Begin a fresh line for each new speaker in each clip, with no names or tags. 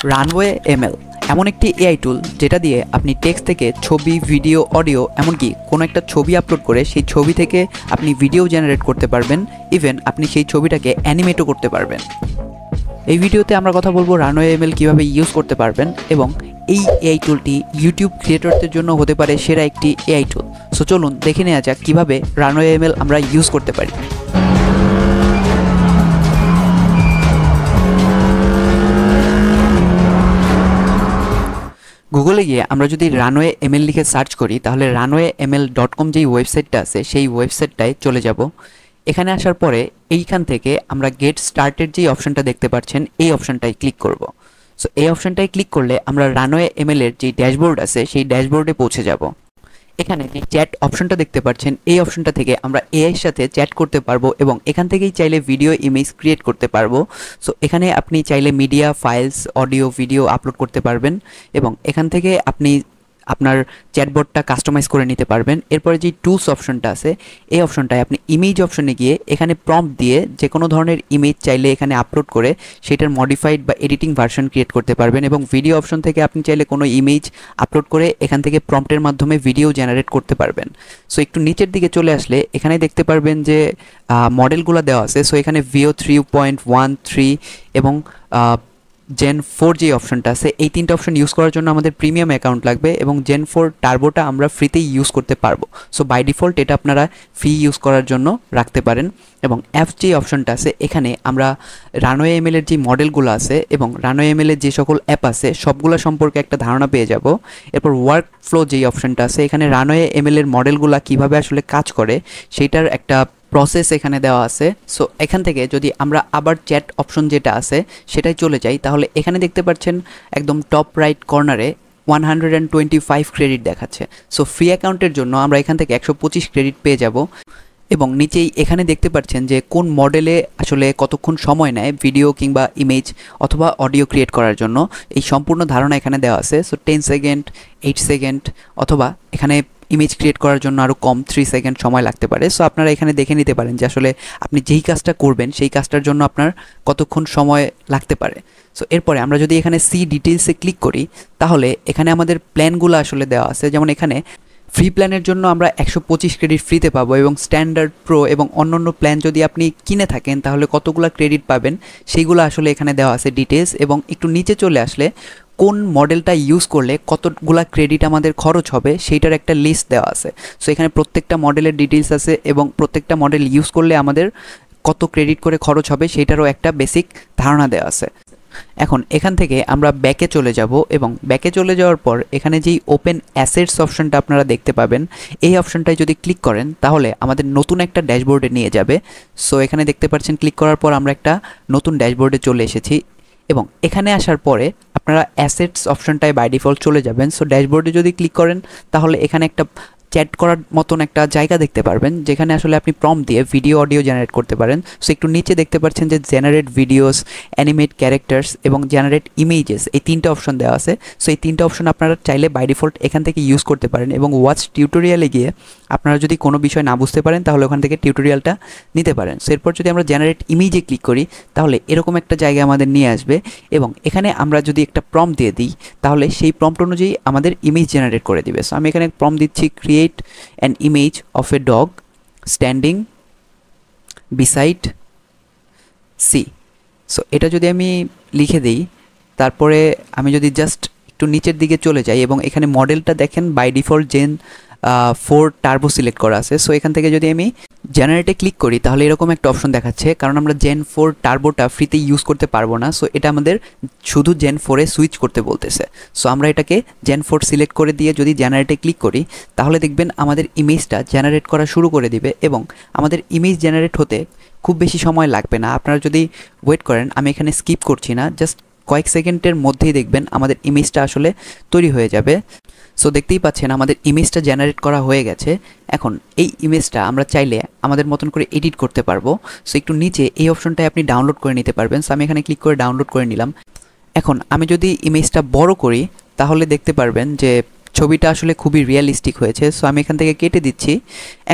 Runway ML এমন একটি AI টুল যেটা দিয়ে আপনি টেক্সট থেকে ছবি, ভিডিও, অডিও এমনকি কোনো একটা ছবি আপলোড করে সেই ছবি থেকে আপনি ভিডিও জেনারেট করতে পারবেন। ইভেন আপনি সেই ছবিটাকে অ্যানিমেটও করতে পারবেন। এই ভিডিওতে আমরা কথা বলবো রানওয়ে এমএল কীভাবে ইউজ করতে পারবেন এবং এই এআই টুলটি ইউটিউব ক্রিয়েটরদের জন্য হতে পারে সেরা একটি এআই টুল। সো চলুন দেখে নেওয়া যাক কীভাবে রানওয়ে এমএল আমরা ইউজ করতে পারি। গুগলে গিয়ে আমরা যদি রানওয়ে এমএল লিখে সার্চ করি তাহলে runwayeml.com যেই ওয়েবসাইটটা আছে সেই ওয়েবসাইটটায় চলে যাব। এখানে আসার পরে এইখান থেকে আমরা গেট স্টার্টেড যেই অপশনটা দেখতে পাচ্ছেন এই অপশনটায় ক্লিক করব। সো এই অপশনটায় ক্লিক করলে আমরা রানওয়ে এমএল এর যে ড্যাশবোর্ড আছে সেই ড্যাশবোর্ডে পৌঁছে যাব। এখানে যে চ্যাট অপশনটা দেখতে পাচ্ছেন এই অপশনটা থেকে আমরা এআই এর সাথে চ্যাট করতে পারবো এবং এখান থেকেই চাইলে ভিডিও, ইমেজ ক্রিয়েট করতে পারবো। সো এখানে আপনি চাইলে media, files, audio, video upload করতে পারবেন এবং এখান থেকে আপনি আপনার চ্যাটবটটা কাস্টমাইজ করে নিতে পারবেন। এরপরে যে টুলস অপশনটা আছে এই অপশনটায় আপনি ইমেজ অপশনে গিয়ে এখানে প্রম্পট দিয়ে যে কোনো ধরনের ইমেজ চাইলে এখানে আপলোড করে সেটার মডিফাইড বা এডিটিং ভার্সন ক্রিয়েট করতে পারবেন এবং ভিডিও অপশন থেকে আপনি চাইলে কোনো ইমেজ আপলোড করে এখান থেকে প্রম্পটের মাধ্যমে ভিডিও জেনারেট করতে পারবেন। সো একটু নিচের দিকে চলে আসলে এখানে দেখতে পারবেন যে মডেলগুলো দেওয়া আছে। সো এখানে Veo 3.13 এবং Gen 4 যে অপশনটা আছে এই তিনটা অপশন ইউজ করার জন্য আমাদের প্রিমিয়াম অ্যাকাউন্ট লাগবে এবং Gen 4 টার্বোটা আমরা ফ্রিতেই ইউজ করতে পারবো। সো বাই ডিফল্ট এটা আপনারা ফ্রি ইউজ করার জন্য রাখতে পারেন। এবং অ্যাপস যে অপশনটা আছে এখানে আমরা রানওয়ে এমএল এর যে মডেলগুলো আছে এবং রানওয়ে এমএল এর যে সকল অ্যাপ আছে সবগুলো সম্পর্কে একটা ধারণা পেয়ে যাব। এরপর ওয়ার্ক ফ্লো যেই অপশনটা আছে এখানে রানওয়ে এমএল এর মডেলগুলো কীভাবে আসলে কাজ করে সেইটার একটা প্রসেস এখানে দেওয়া আছে। সো এখান থেকে যদি আমরা আবার চ্যাট অপশন যেটা আছে সেটাই চলে যাই তাহলে এখানে দেখতে পাচ্ছেন একদম টপ রাইট কর্নারে 125 ক্রেডিট দেখাচ্ছে। সো ফ্রি অ্যাকাউন্টের জন্য আমরা এখান থেকে 125 ক্রেডিট পেয়ে যাব এবং নিচেই এখানে দেখতে পাচ্ছেন যে কোন মডেলে আসলে কতক্ষণ সময় নেয় ভিডিও কিংবা ইমেজ অথবা অডিও ক্রিয়েট করার জন্য এই সম্পূর্ণ ধারণা এখানে দেওয়া আছে। সো 10 সেকেন্ড, 8 সেকেন্ড অথবা এখানে ইমেজ ক্রিয়েট করার জন্য আরও কম 3 সেকেন্ড সময় লাগতে পারে। সো আপনারা এখানে দেখে নিতে পারেন যে আসলে আপনি যেই কাজটা করবেন সেই কাজটার জন্য আপনার কতক্ষণ সময় লাগতে পারে। সো এরপরে আমরা যদি এখানে সি ডিটেলসে ক্লিক করি তাহলে এখানে আমাদের প্ল্যানগুলো আসলে দেওয়া আছে। যেমন এখানে ফ্রি প্ল্যানের জন্য আমরা 125 ক্রেডিট ফ্রিতে পাবো এবং স্ট্যান্ডার্ড, প্রো এবং অন্যান্য প্ল্যান যদি আপনি কিনে থাকেন তাহলে কতগুলো ক্রেডিট পাবেন সেইগুলো আসলে এখানে দেওয়া আছে ডিটেলস। এবং একটু নিচে চলে আসলে কোন মডেলটা ইউজ করলে কতগুলা ক্রেডিট আমাদের খরচ হবে সেইটার একটা লিস্ট দেওয়া আছে। সো এখানে প্রত্যেকটা মডেলের ডিটেলস আছে এবং প্রত্যেকটা মডেল ইউজ করলে আমাদের কত ক্রেডিট করে খরচ হবে সেইটারও একটা বেসিক ধারণা দেওয়া আছে। এখন এখান থেকে আমরা ব্যাকে চলে যাব এবং ব্যাকে চলে যাওয়ার পর এখানে যেই ওপেন অ্যাসেটস অপশনটা আপনারা দেখতে পাবেন এই অপশনটায় যদি ক্লিক করেন তাহলে আমাদের নতুন একটা ড্যাশবোর্ডে নিয়ে যাবে। সো এখানে দেখতে পাচ্ছেন ক্লিক করার পর আমরা একটা নতুন ড্যাশবোর্ডে চলে এসেছি এবং এখানে আসার পরে আপনারা অ্যাসেটস অপশনটায় বাই ডিফল্ট চলে যাবেন। সো ড্যাশবোর্ডে যদি ক্লিক করেন তাহলে এখানে একটা চ্যাট করার মতন একটা জায়গা দেখতে পারবেন যেখানে আসলে আপনি প্রম্পট দিয়ে ভিডিও, অডিও জেনারেট করতে পারেন। সো একটু নিচে দেখতে পাচ্ছেন যে জেনারেট ভিডিওস, অ্যানিমেট ক্যারেক্টার্স এবং জেনারেট ইমেজেস এই তিনটা অপশন দেওয়া আছে। সো এই তিনটা অপশন আপনারা চাইলে বাই ডিফল্ট এখান থেকে ইউজ করতে পারেন এবং ওয়াচ টিউটোরিয়ালে গিয়ে আপনারা যদি কোনো বিষয় না বুঝতে পারেন তাহলে ওখান থেকে টিউটোরিয়ালটা নিতে পারেন। সো এরপর যদি আমরা জেনারেট ইমেজে ক্লিক করি তাহলে এরকম একটা জায়গায় আমাদের নিয়ে আসবে এবং এখানে আমরা যদি একটা প্রম্পট দিয়ে দিই তাহলে সেই প্রম্পট অনুযায়ী আমাদের ইমেজ জেনারেট করে দিবে। সো আমি এখানে প্রম্পট দিচ্ছি create an image of a dog standing beside sea। So এটা যদি আমি লিখে দিই তারপরে আমি যদি জাস্ট একটু নিচের দিকে চলে যাই এবং এখানে মডেলটা দেখেন by default Gen 4 turbo select করা আছে। সো এখান থেকে যদি আমি জেনারেটে ক্লিক করি তাহলে এরকম একটা অপশন দেখাচ্ছে কারণ আমরা Gen 4 টার্বোটা ফ্রিতে ইউজ করতে পারবো না। সো এটা আমাদের শুধু Gen 4 এ সুইচ করতে বলতেছে। সো আমরা এটাকে Gen 4 সিলেক্ট করে দিয়ে যদি জেনারেটে ক্লিক করি তাহলে দেখবেন আমাদের ইমেজটা জেনারেট করা শুরু করে দিবে এবং আমাদের ইমেজ জেনারেট হতে খুব বেশি সময় লাগবে না। আপনারা যদি ওয়েট করেন, আমি এখানে স্কিপ করছি না, জাস্ট কয়েক সেকেন্ডের মধ্যেই দেখবেন আমাদের ইমেজটা আসলে তৈরি হয়ে যাবে। সো দেখতেই পাচ্ছেন আমাদের ইমেজটা জেনারেট করা হয়ে গেছে। এখন এই ইমেজটা আমরা চাইলে আমাদের মতন করে এডিট করতে পারবো। সো একটু নিচে এই অপশনটায় আপনি ডাউনলোড করে নিতে পারবেন। সো আমি এখানে ক্লিক করে ডাউনলোড করে নিলাম। এখন আমি যদি ইমেজটা বড় করি তাহলে দেখতে পারবেন যে ছবিটা আসলে খুবই রিয়েলিস্টিক হয়েছে। সো আমি এখান থেকে কেটে দিচ্ছি।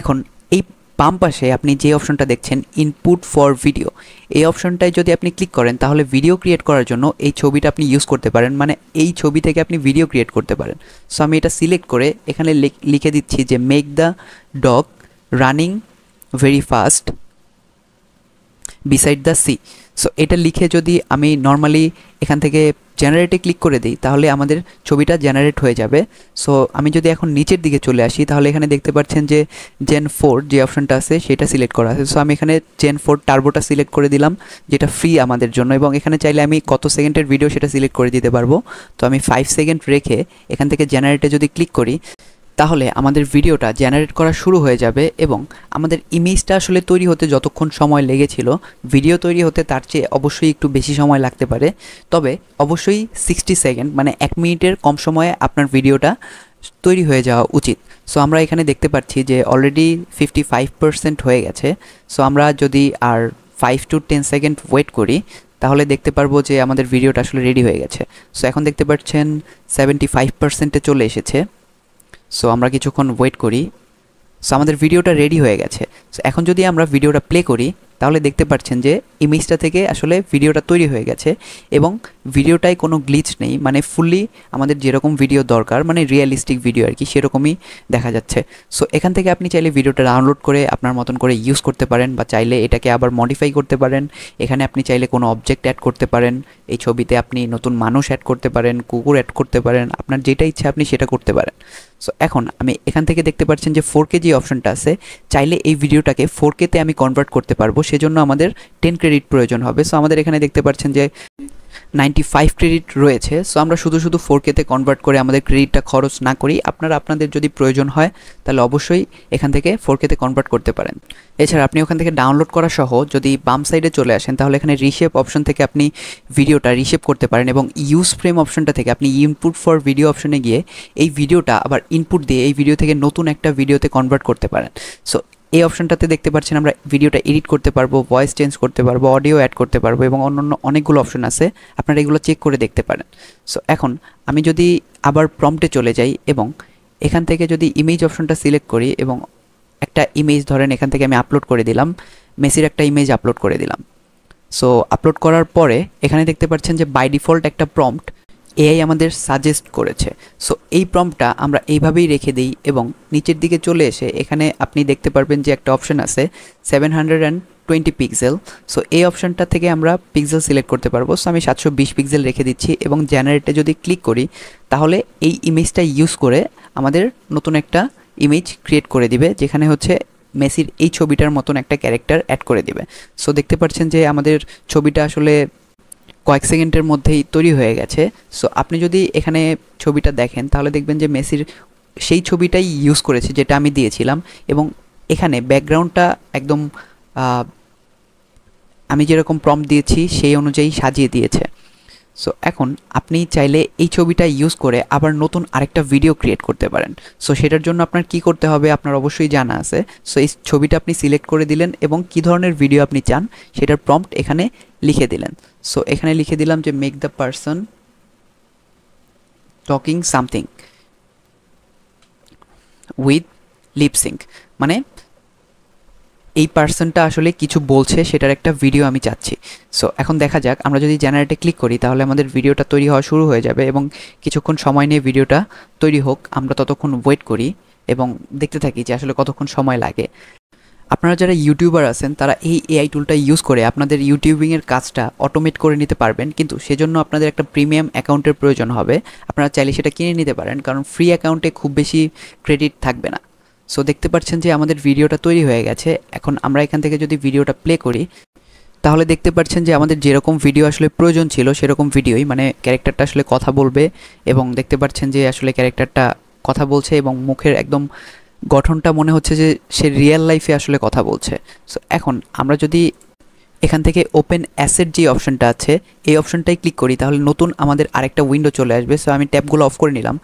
এখন এই বাম পাশে আপনি যে অপশনটা দেখছেন ইনপুট ফর ভিডিও, এই অপশনটায় যদি আপনি ক্লিক করেন তাহলে ভিডিও ক্রিয়েট করার জন্য এই ছবিটা আপনি ইউজ করতে পারেন, মানে এই ছবি থেকে আপনি ভিডিও ক্রিয়েট করতে পারেন। সো আমি এটা সিলেক্ট করে এখানে লিখে দিচ্ছি যে make the dog running very fast beside the sea. So এটা লিখে যদি আমি নর্মালি এখান থেকে জেনারেটে ক্লিক করে দিই তাহলে আমাদের ছবিটা জেনারেট হয়ে যাবে। সো আমি যদি এখন নিচের দিকে চলে আসি তাহলে এখানে দেখতে পাচ্ছেন যে জেন 4 যে অপশনটা আছে সেটা সিলেক্ট করা আছে। সো আমি এখানে জেন 4 টার্বোটা সিলেক্ট করে দিলাম, যেটা ফ্রি আমাদের জন্য, এবং এখানে চাইলে আমি কত সেকেন্ডের ভিডিও সেটা সিলেক্ট করে দিতে পারবো। তো আমি 5 সেকেন্ড রেখে এখান থেকে জেনারেটে যদি ক্লিক করি তাহলে আমাদের ভিডিওটা জেনারেট করা শুরু হয়ে যাবে, এবং আমাদের ইমেজটা আসলে তৈরি হতে যতক্ষণ সময় লেগেছিল ভিডিও তৈরি হতে তার চেয়ে অবশ্যই একটু বেশি সময় লাগতে পারে। তবে অবশ্যই 60 সেকেন্ড মানে 1 মিনিটের কম সময়ে আপনার ভিডিওটা তৈরি হয়ে যাওয়া উচিত। সো আমরা এখানে দেখতে পাচ্ছি যে অলরেডি 55% হয়ে গেছে। সো আমরা যদি আর 5 to 10 সেকেন্ড ওয়েট করি তাহলে দেখতে পারবো যে আমাদের ভিডিওটা আসলে রেডি হয়ে গেছে। সো এখন দেখতে পাচ্ছেন 75%-এ চলে এসেছে। সো আমরা কিছুক্ষণ ওয়েট করি। সো আমাদের ভিডিওটা রেডি হয়ে গেছে। সো এখন যদি আমরা ভিডিওটা প্লে করি তাহলে দেখতে পাচ্ছেন যে ইমেজটা থেকে আসলে ভিডিওটা তৈরি হয়ে গেছে, এবং ভিডিওটায় কোনো গ্লিচ নেই, মানে ফুললি আমাদের যেরকম ভিডিও দরকার, মানে রিয়েলিস্টিক ভিডিও আর কি, সেরকমই দেখা যাচ্ছে। সো এখান থেকে আপনি চাইলে ভিডিওটা ডাউনলোড করে আপনার মতন করে ইউজ করতে পারেন, বা চাইলে এটাকে আবার মডিফাই করতে পারেন। এখানে আপনি চাইলে কোনো অবজেক্ট অ্যাড করতে পারেন, এই ছবিতে আপনি নতুন মানুষ অ্যাড করতে পারেন, কুকুর অ্যাড করতে পারেন, আপনার যেটা ইচ্ছা আপনি সেটা করতে পারেন। সো এখন আমি এখান থেকে দেখতে পাচ্ছেন যে 4K যে অপশনটা আছে, চাইলে এই ভিডিওটাকে 4K-তে আমি কনভার্ট করতে পারবো, সেজন্য আমাদের 10 ক্রেডিট প্রয়োজন হবে। সো আমাদের এখানে দেখতে পাচ্ছেন যে 95 ক্রেডিট রয়েছে। সো আমরা শুধু 4K-তে কনভার্ট করে আমাদের ক্রেডিটটা খরচ না করি, আপনাদের যদি প্রয়োজন হয় তাহলে অবশ্যই এখান থেকে 4K-তে কনভার্ট করতে পারেন। এছাড়া আপনি ওখান থেকে ডাউনলোড করা সহ যদি বাম সাইডে চলে আসেন তাহলে এখানে রিশেপ অপশন থেকে আপনি ভিডিওটা রিশেপ করতে পারেন, এবং ইউজ ফ্রেম অপশনটা থেকে আপনি ইনপুট ফর ভিডিও অপশনে গিয়ে এই ভিডিওটা আবার ইনপুট দিয়ে এই ভিডিও থেকে নতুন একটা ভিডিওতে কনভার্ট করতে পারেন। সো এই অপশনটাতে দেখতে পাচ্ছেন আমরা ভিডিওটা এডিট করতে পারবো, ভয়েস চেঞ্জ করতে পারবো, অডিও অ্যাড করতে পারবো, এবং অন্যান্য অনেকগুলো অপশন আছে, আপনারা এগুলো চেক করে দেখতে পারেন। সো এখন আমি যদি আবার প্রম্পটে চলে যাই এবং এখান থেকে যদি ইমেজ অপশনটা সিলেক্ট করি এবং একটা ইমেজ ধরেন এখান থেকে আমি আপলোড করে দিলাম, মেসির একটা ইমেজ আপলোড করে দিলাম। সো আপলোড করার পরে এখানে দেখতে পাচ্ছেন যে বাই ডিফল্ট একটা প্রম্পট এআই আমাদের সাজেস্ট করেছে। সো এই প্রম্পটটা আমরা এইভাবেই রেখে দিই, এবং নিচের দিকে চলে এসে এখানে আপনি দেখতে পারবেন যে একটা অপশন আছে 720 পিক্সেল। সো এই অপশনটা থেকে আমরা পিক্সেল সিলেক্ট করতে পারবো। সো আমি 720 পিক্সেল রেখে দিচ্ছি, এবং জেনারেটে যদি ক্লিক করি তাহলে এই ইমেজটা ইউজ করে আমাদের নতুন একটা ইমেজ ক্রিয়েট করে দিবে, যেখানে হচ্ছে মেসির এই ছবিটার মতন একটা ক্যারেক্টার অ্যাড করে দিবে। সো দেখতে পাচ্ছেন যে আমাদের ছবিটা আসলে কয়েক সেকেন্ডের মধ্যেই তৈরি হয়ে গেছে। সো আপনি যদি এখানে ছবিটা দেখেন তাহলে দেখবেন যে মেসির সেই ছবিটাই ইউজ করেছে যেটা আমি দিয়েছিলাম, এবং এখানে ব্যাকগ্রাউন্ডটা একদম আমি যেরকম প্রম্পট দিয়েছি সেই অনুযায়ী সাজিয়ে দিয়েছে। সো এখন আপনি চাইলে এই ছবিটা ইউজ করে আবার নতুন আরেকটা ভিডিও ক্রিয়েট করতে পারেন। সো সেটার জন্য আপনার কি করতে হবে আপনার অবশ্যই জানা আছে। সো এই ছবিটা আপনি সিলেক্ট করে দিলেন এবং কি ধরনের ভিডিও আপনি চান সেটার প্রম্পট এখানে লিখে দিলেন। সো এখানে লিখে দিলাম যে make the person talking something with lipsync, মানে এই পার্সনটা আসলে কিছু বলছে সেটার একটা ভিডিও আমি চাচ্ছি। সো এখন দেখা যাক, আমরা যদি জেনারেটে ক্লিক করি তাহলে আমাদের ভিডিওটা তৈরি হওয়া শুরু হয়ে যাবে, এবং কিছুক্ষণ সময় নিয়ে ভিডিওটা তৈরি হোক আমরা ততক্ষণ ওয়েট করি এবং দেখতে থাকি যে আসলে কতক্ষণ সময় লাগে। আপনারা যারা ইউটিউবার আছেন তারা এই এআই টুলটা ইউজ করে আপনাদের ইউটিউবিংয়ের কাজটা অটোমেট করে নিতে পারবেন, কিন্তু সেজন্য আপনাদের একটা প্রিমিয়াম অ্যাকাউন্টের প্রয়োজন হবে। আপনারা চাইলে সেটা কিনে নিতে পারেন, কারণ ফ্রি অ্যাকাউন্টে খুব বেশি ক্রেডিট থাকবে না। সো দেখতে পাচ্ছেন যে আমাদের ভিডিওটা তৈরি হয়ে গেছে। এখন আমরা এখান থেকে যদি ভিডিওটা প্লে করি তাহলে দেখতে পাচ্ছেন যে আমাদের যেরকম ভিডিও আসলে প্রয়োজন ছিল সেরকম ভিডিওই, মানে ক্যারেক্টারটা আসলে কথা বলবে, এবং দেখতে পাচ্ছেন যে আসলে ক্যারেক্টারটা কথা বলছে এবং মুখের একদম গঠনটা মনে হচ্ছে যে সে রিয়েল লাইফে আসলে কথা বলছে। সো এখন আমরা যদি এখান থেকে ওপেন অ্যাসেট যে অপশনটা আছে এই অপশনটাই ক্লিক করি তাহলে নতুন আমাদের আরেকটা উইন্ডো চলে আসবে। সো আমি ট্যাবগুলো অফ করে নিলাম।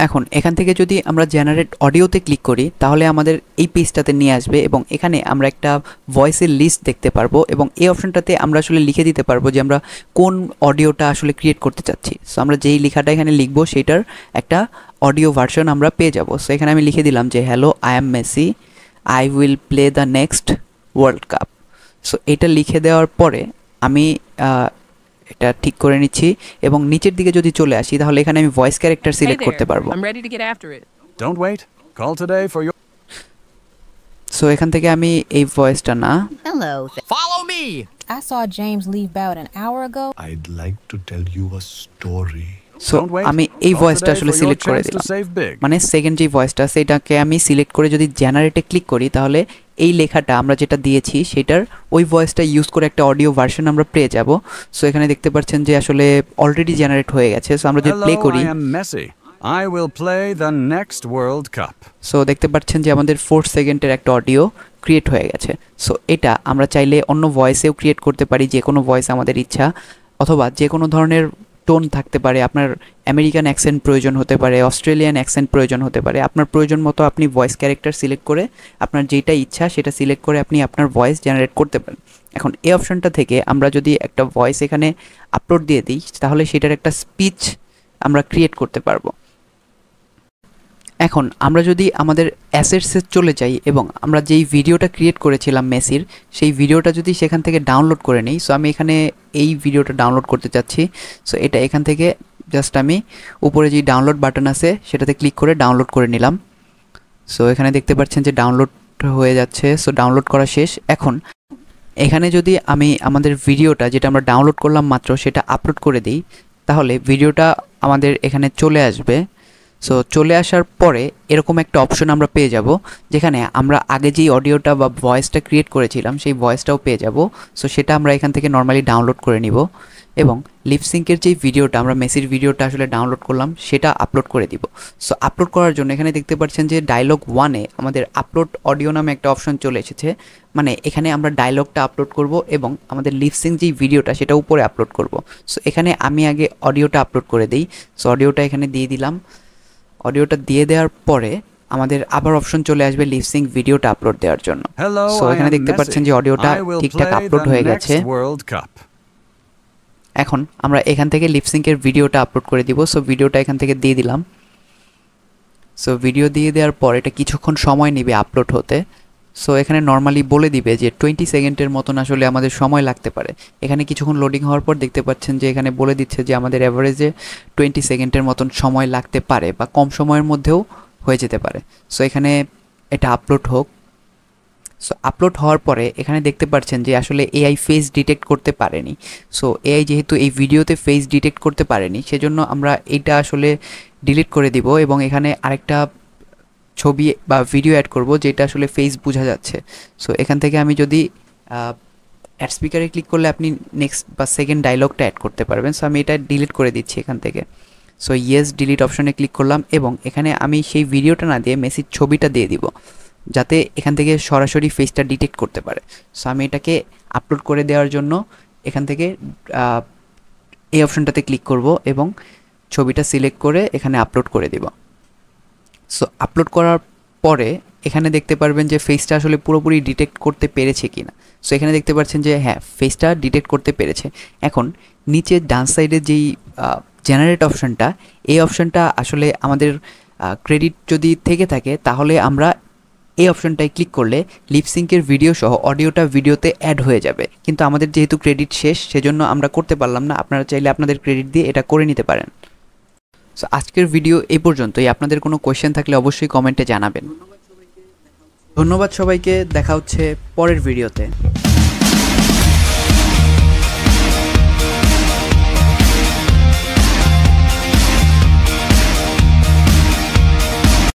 এখন এখান থেকে যদি আমরা জেনারেট অডিওতে ক্লিক করি তাহলে আমাদের এই পেজটাতে নিয়ে আসবে, এবং এখানে আমরা একটা ভয়েসের লিস্ট দেখতে পারবো, এবং এই অপশনটাতে আমরা আসলে লিখে দিতে পারবো যে আমরা কোন অডিওটা আসলে ক্রিয়েট করতে চাচ্ছি। সো আমরা যেই লেখাটা এখানে লিখবো সেইটার একটা অডিও ভার্সন আমরা পেয়ে যাবো। সো এখানে আমি লিখে দিলাম যে hello I am Messi, I will play the next world cup. So এটা লিখে দেওয়ার পরে আমি এটা ঠিক করে নিচ্ছি এবং নিচের দিকে যদি চলে আসি তাহলে এখানে আমি ভয়েস ক্যারেক্টার সিলেক্ট করতে পারবো।
Don't wait. Call today for your
so এখান থেকে আমি এই ভয়েসটা না,
Hello.
Follow me.
I saw James leave about an hour ago.
I'd like to tell you a story.
So
Don't wait.
আমি এই
Call
ভয়েসটা
today
আসলে
for your
সিলেক্ট করে
chance to
দিলাম,
save big.
মানে সেকেন্ড যে ভয়েসটা সেটাকে আমি সিলেক্ট করে যদি জেনারেটে ক্লিক করি তাহলে এই লেখাটা আমরা যেটা দিয়েছি সেটার ওই ভয়েসটা ইউজ করে একটা অডিও ভার্সন আমরা পেয়ে যাব। সো এখানে দেখতে পাচ্ছেন যে আসলে অলরেডি জেনারেট হয়ে গেছে। সো আমরা যদি প্লে
Hello,
করি,
I am Messi. I will play the next World Cup.
So দেখতে পাচ্ছেন যে আমাদের 4 সেকেন্ডের একটা অডিও ক্রিয়েট হয়ে গেছে। সো এটা আমরা চাইলে অন্য ভয়েসেও ক্রিয়েট করতে পারি, যে কোনো ভয়েস আমাদের ইচ্ছা, অথবা যে কোনো ধরনের টোন থাকতে পারে। আপনার আমেরিকান অ্যাকসেন্ট প্রয়োজন হতে পারে, অস্ট্রেলিয়ান অ্যাকসেন্ট প্রয়োজন হতে পারে। আপনার প্রয়োজন মতো আপনি ভয়েস ক্যারেক্টার সিলেক্ট করে আপনার যেটা ইচ্ছা সেটা সিলেক্ট করে আপনি আপনার ভয়েস জেনারেট করতে পারেন। এখন এই অপশনটা থেকে আমরা যদি একটা ভয়েস এখানে আপলোড দিয়ে দিই তাহলে সেটার একটা স্পিচ আমরা ক্রিয়েট করতে পারবো। এখন আমরা যদি আমাদের অ্যাসেটসে চলে যাই এবং আমরা যেই ভিডিওটা ক্রিয়েট করেছিলাম মেসির, সেই ভিডিওটা যদি সেখান থেকে ডাউনলোড করে নিই, সো আমি এখানে এই ভিডিওটা ডাউনলোড করতে চাচ্ছি। সো এটা এখান থেকে জাস্ট আমি উপরে যে ডাউনলোড বাটন আছে সেটাতে ক্লিক করে ডাউনলোড করে নিলাম। সো এখানে দেখতে পাচ্ছেন যে ডাউনলোড হয়ে যাচ্ছে। সো ডাউনলোড করা শেষ। এখন এখানে যদি আমি আমাদের ভিডিওটা যেটা আমরা ডাউনলোড করলাম মাত্র সেটা আপলোড করে দিই তাহলে ভিডিওটা আমাদের এখানে চলে আসবে। সো চলে আসার পরে এরকম একটা অপশন আমরা পেয়ে যাব যেখানে আমরা আগে যেই অডিওটা বা ভয়েসটা ক্রিয়েট করেছিলাম সেই ভয়েসটাও পেয়ে যাব। সো সেটা আমরা এখান থেকে নর্মালি ডাউনলোড করে নিব এবং লিপসিঙ্কের যেই ভিডিওটা আমরা মেসির ভিডিওটা আসলে ডাউনলোড করলাম সেটা আপলোড করে দিব। সো আপলোড করার জন্য এখানে দেখতে পাচ্ছেন যে ডায়লগ 1-এ আমাদের আপলোড অডিও নামে একটা অপশন চলে এসেছে। মানে এখানে আমরা ডায়লগটা আপলোড করব এবং আমাদের লিপসিঙ্ক যেই ভিডিওটা সেটা উপরে আপলোড করব। সো এখানে আমি আগে অডিওটা আপলোড করে দিই। সো অডিওটা এখানে দিয়ে দিলাম। অডিওটা দিয়ে দেওয়ার পরে আমাদের আবার অপশন চলে আসবে লিপসিঙ্ক ভিডিওটা আপলোড দেওয়ার জন্য।
Hello,
সো
I
এখানে
am
দেখতে পাচ্ছেন যে
Messi.
অডিওটা
I will
ঠিকঠাক
play
আপলোড
the
হয়ে
next
গেছে।
World Cup.
এখন আমরা এখান থেকে লিপসিঙ্কের ভিডিওটা আপলোড করে দিব। সো ভিডিওটা এখান থেকে দিয়ে দিলাম। সো ভিডিও দিয়ে দেওয়ার পর এটা কিছুক্ষণ সময় নেবে আপলোড হতে। সো এখানে নর্মালি বলে দিবে যে 20 সেকেন্ডের মতন আসলে আমাদের সময় লাগতে পারে। এখানে কিছুক্ষণ লোডিং হওয়ার পর দেখতে পাচ্ছেন যে এখানে বলে দিচ্ছে যে আমাদের অ্যাভারেজে 20 সেকেন্ডের মতন সময় লাগতে পারে বা কম সময়ের মধ্যেও হয়ে যেতে পারে। সো এখানে এটা আপলোড হোক। সো আপলোড হওয়ার পরে এখানে দেখতে পাচ্ছেন যে আসলে এআই ফেস ডিটেক্ট করতে পারেনি। সো এআই যেহেতু এই ভিডিওতে ফেস ডিটেক্ট করতে পারেনি সেজন্য আমরা এটা আসলে ডিলিট করে দিব এবং এখানে আরেকটা ছবি বা ভিডিও অ্যাড করব যেটা আসলে ফেস বোঝা যাচ্ছে। সো এখান থেকে আমি যদি অ্যাড স্পিকারে ক্লিক করলে আপনি নেক্সট বা সেকেন্ড ডায়লগটা অ্যাড করতে পারবেন। সো আমি এটা ডিলিট করে দিচ্ছি এখান থেকে। সো ইয়েস ডিলিট অপশনে ক্লিক করলাম এবং এখানে আমি সেই ভিডিওটা না দিয়ে মেসির ছবিটা দিয়ে দিব যাতে এখান থেকে সরাসরি ফেসটা ডিটেক্ট করতে পারে। সো আমি এটাকে আপলোড করে দেওয়ার জন্য এখান থেকে এই অপশনটাতে ক্লিক করব এবং ছবিটা সিলেক্ট করে এখানে আপলোড করে দিব। সো আপলোড করার পরে এখানে দেখতে পারবেন যে ফেসটা আসলে পুরোপুরি ডিটেক্ট করতে পেরেছে কিনা। সো এখানে দেখতে পাচ্ছেন যে হ্যাঁ ফেসটা ডিটেক্ট করতে পেরেছে। এখন নিচে ডান সাইডে যেই জেনারেট অপশনটা, এই অপশনটা আসলে আমাদের ক্রেডিট যদি থেকে থাকে তাহলে আমরা এই অপশনটায় ক্লিক করলে লিপসিঙ্কের ভিডিও সহ অডিওটা ভিডিওতে অ্যাড হয়ে যাবে, কিন্তু আমাদের যেহেতু ক্রেডিট শেষ সেজন্য আমরা করতে পারলাম না। আপনারা চাইলে আপনাদের ক্রেডিট দিয়ে এটা করে নিতে পারেন। সো আজকের ভিডিও এই পর্যন্তই। আপনাদের কোনো কোয়েশ্চেন থাকলে অবশ্যই কমেন্টে জানাবেন। ধন্যবাদ সবাইকে, দেখা হচ্ছে পরের ভিডিওতে।